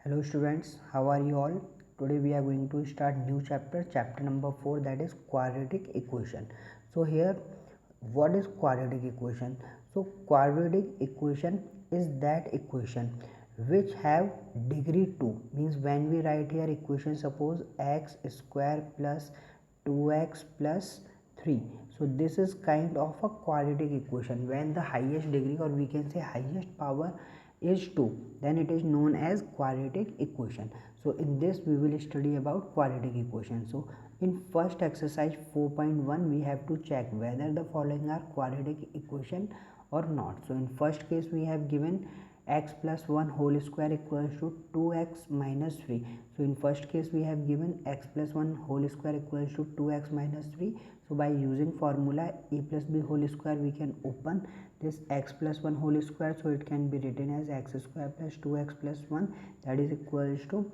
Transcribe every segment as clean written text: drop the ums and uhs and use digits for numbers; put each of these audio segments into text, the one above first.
Hello students, how are you all? Today we are going to start new chapter number 4, that is quadratic equation. So here what is quadratic equation? So quadratic equation is that equation which have degree 2, means when we write here equation, suppose x square plus 2x plus 3. So this is kind of a quadratic equation when the highest degree, or we can say highest power, is 2, then it is known as quadratic equation. So in this we will study about quadratic equation. So in first exercise 4.1 we have to check whether the following are quadratic equation or not. So in first case we have given x plus 1 whole square equals to 2x minus 3. So in first case we have given x plus 1 whole square equals to 2x minus 3. So by using formula a plus b whole square we can open this x plus 1 whole square, so it can be written as x square plus 2x plus 1, that is equals to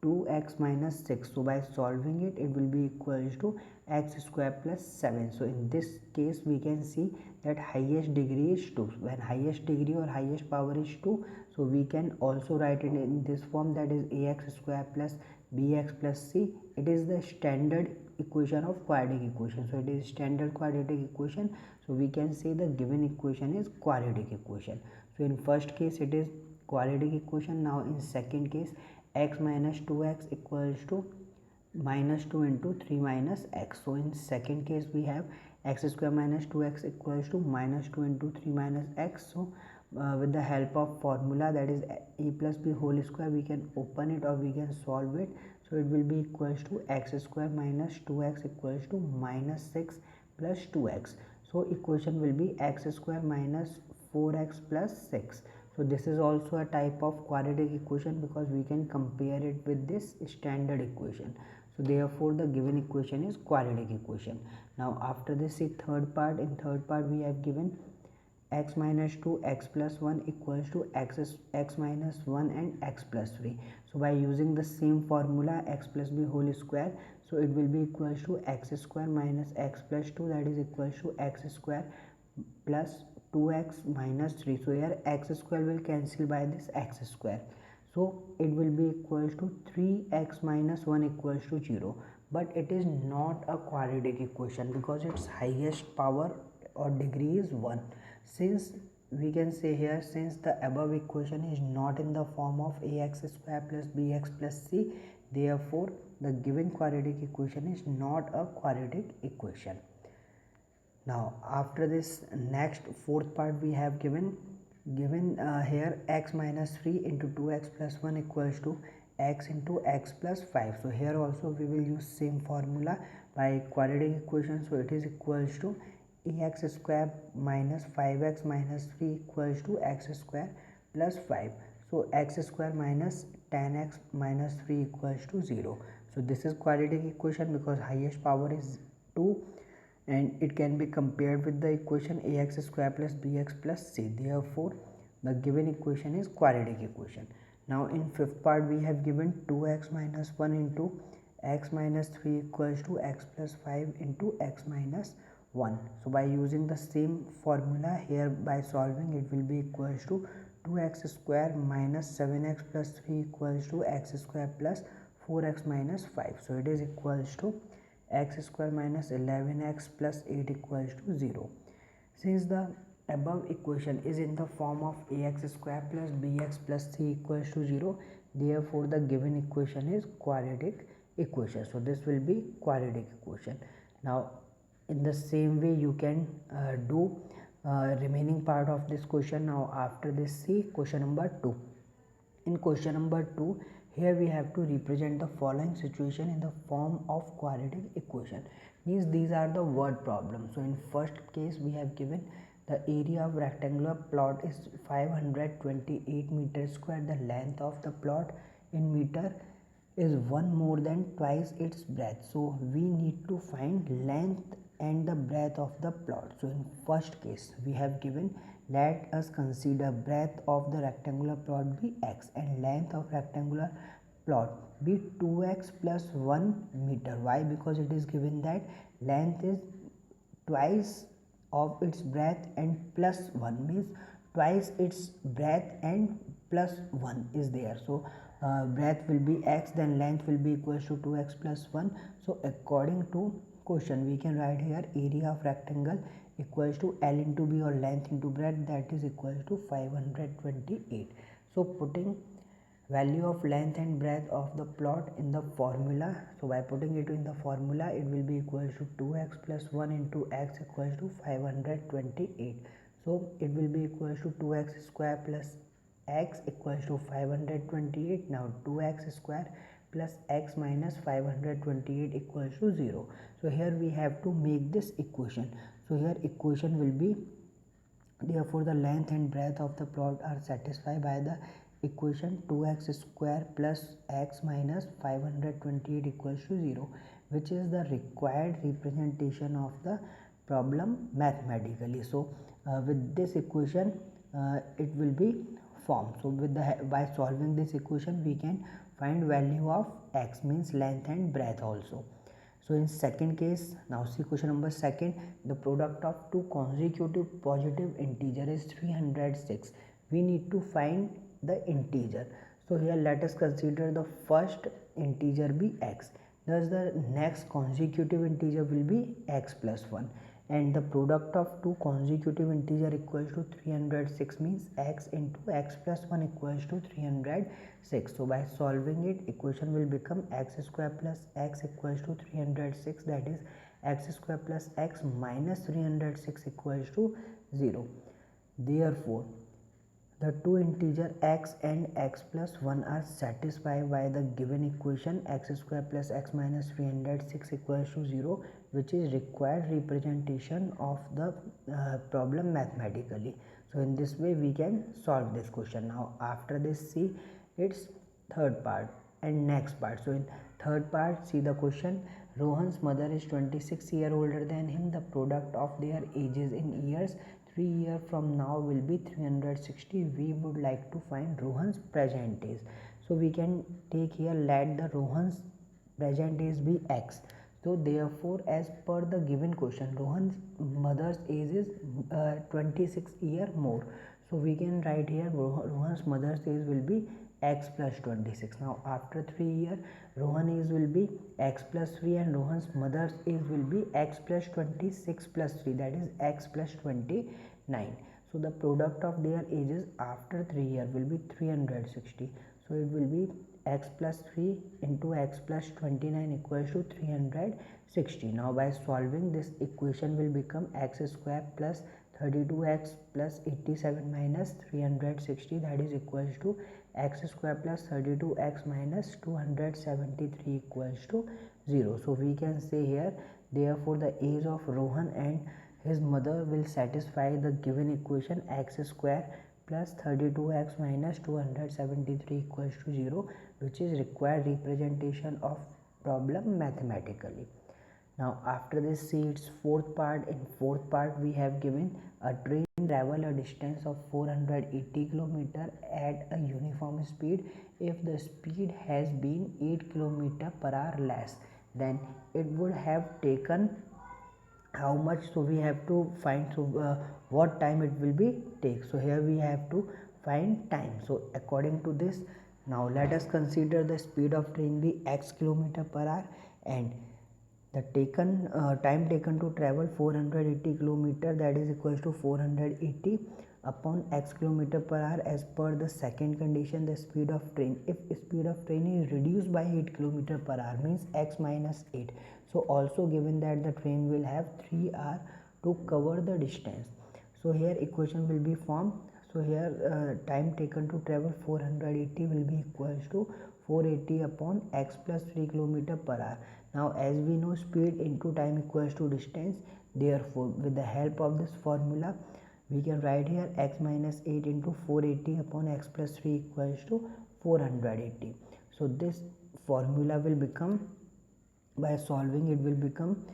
2x minus 6. So by solving it, it will be equals to x square plus 7. So in this case we can see that highest degree is 2. When highest degree or highest power is 2, so we can also write it in this form, that is ax square plus bx plus c. It is the standard equation of quadratic equation. So it is standard quadratic equation. So we can say the given equation is quadratic equation. So in first case it is quadratic equation. Now in second case, x minus 2x equals to minus 2 into 3 minus x. So in second case we have x square minus 2x equals to minus 2 into 3 minus x. So with the help of formula, that is a plus b whole square, we can open it or we can solve it. So it will be equals to x square minus 2x equals to minus 6 plus 2x. So equation will be x square minus 4x plus 6. So this is also a type of quadratic equation because we can compare it with this standard equation. So therefore the given equation is quadratic equation. Now after this, see third part. In third part we have given x minus 2 x plus 1 equals to x minus 1 and x plus 3. So by using the same formula x plus b whole square, so it will be equals to x square minus x plus 2, that is equals to x square plus 2x minus 3. So here x square will cancel by this x square, so it will be equals to 3x minus 1 equals to 0. But it is not a quadratic equation because its highest power or degree is 1. Since we can say here, since the above equation is not in the form of ax square plus bx plus c, therefore the given quadratic equation is not a quadratic equation. Now after this, next fourth part we have given here x minus 3 into 2x plus 1 equals to x into x plus 5. So here also we will use same formula by quadratic equation. So it is equals to ax square minus 5x minus 3 equals to x square plus 5. So x square minus 10x minus 3 equals to 0. So this is quadratic equation because highest power is 2 and it can be compared with the equation ax square plus bx plus c. Therefore the given equation is quadratic equation. Now in fifth part we have given 2x minus 1 into x minus 3 equals to x plus 5 into x minus 1. So by using the same formula here, by solving, it will be equals to 2x square minus 7x plus 3 equals to x square plus 4x minus 5. So it is equals to x square minus 11x plus 8 equals to 0. Since the above equation is in the form of ax square plus bx plus c equals to 0, therefore the given equation is quadratic equation. So this will be quadratic equation. Now in the same way you can do remaining part of this question. Now after this, see question number 2. In question number 2, here we have to represent the following situation in the form of quadratic equation. Means these are the word problems. So in first case we have given the area of rectangular plot is 528 meters square. The length of the plot in meter is 1 more than twice its breadth. So we need to find length and the breadth of the plot. So in first case we have given, let us consider breadth of the rectangular plot be x and length of rectangular plot be 2x plus 1 meter. Why? Because it is given that length is twice of its breadth and plus 1 means twice its breadth and plus 1 is there. So breadth will be x, then length will be equals to 2x plus 1. So according to question we can write here area of rectangle equals to L into B or length into breadth, that is equals to 528. So putting value of length and breadth of the plot in the formula, so by putting it in the formula it will be equals to 2x plus 1 into x equals to 528. So it will be equals to 2x square plus x equals to 528. Now 2x square plus x minus 528 equals to 0. So here we have to make this equation. So here equation will be, therefore the length and breadth of the plot are satisfied by the equation 2x square plus x minus 528 equals to 0, which is the required representation of the problem mathematically. So with this equation it will be formed. So with the by solving this equation we can find value of x, means length and breadth also. So in second case, now see question number second, the product of two consecutive positive integer is 306. We need to find the integer. So here let us consider the first integer be x. Thus the next consecutive integer will be x plus 1. And the product of two consecutive integer equals to 306, means x into x plus 1 equals to 306. So by solving it, equation will become x square plus x equals to 306, that is x square plus x minus 306 equals to 0. Therefore the two integer x and x plus 1 are satisfied by the given equation x square plus x minus 306 equals to 0, which is required representation of the problem mathematically. So in this way we can solve this question. Now after this, see its third part and next part. So in third part, see the question. Rohan's mother is 26 years older than him. The product of their ages in years 3 years from now will be 360. We would like to find Rohan's present age. So we can take here, let the Rohan's present age be x. So therefore as per the given question, Rohan's mother's age is 26 years more. So we can write here Rohan's mother's age will be x plus 26. Now after 3 years Rohan age will be x plus 3 and Rohan's mother's age will be x plus 26 plus 3, that is x plus 29. So the product of their ages after 3 years will be 360. So it will be x plus 3 into x plus 29 equals to 360. Now by solving this equation will become x square plus 32x plus 87 minus 360, that is equals to x square plus 32x minus 273 equals to 0. So we can say here, therefore the age of Rohan and his mother will satisfy the given equation x square plus 32x minus 273 equals to 0, which is required representation of problem mathematically. Now after this, see its fourth part. In fourth part we have given a train travel a distance of 480 km at a uniform speed. If the speed has been 8 km per hour less, then it would have taken how much. So we have to find, so what time it will be take. So here we have to find time. So according to this, now let us consider the speed of train be x km per hour and the taken time taken to travel 480 km, that is equals to 480 upon x km per hour. As per the second condition, the speed of train, if speed of train is reduced by 8 km per hour, means x minus 8. So also given that the train will have 3 hours to cover the distance. So here equation will be formed. So here time taken to travel 480 will be equals to 480 upon x plus 3 km per hour. Now as we know, speed into time equals to distance. Therefore with the help of this formula we can write here x minus 8 into 480 upon x plus 3 equals to 480. So this formula will become, by solving it will become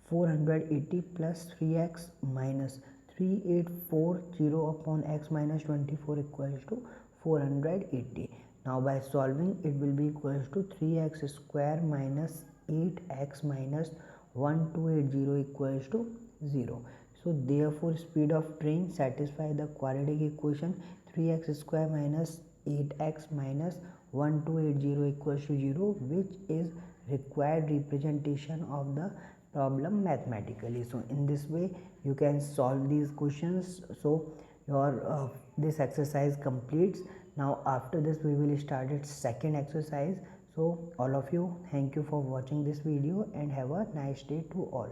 480 plus 3x minus 3840 upon x minus 24 equals to 480. Now by solving it will be equals to 3x square minus 8x minus 1280 equals to 0. So therefore speed of train satisfy the quadratic equation 3x square minus 8x minus 1280 equals to 0, which is required representation of the problem mathematically. So in this way you can solve these questions. So your this exercise completes. Now after this we will start its second exercise. So all of you, thank you for watching this video and have a nice day to all.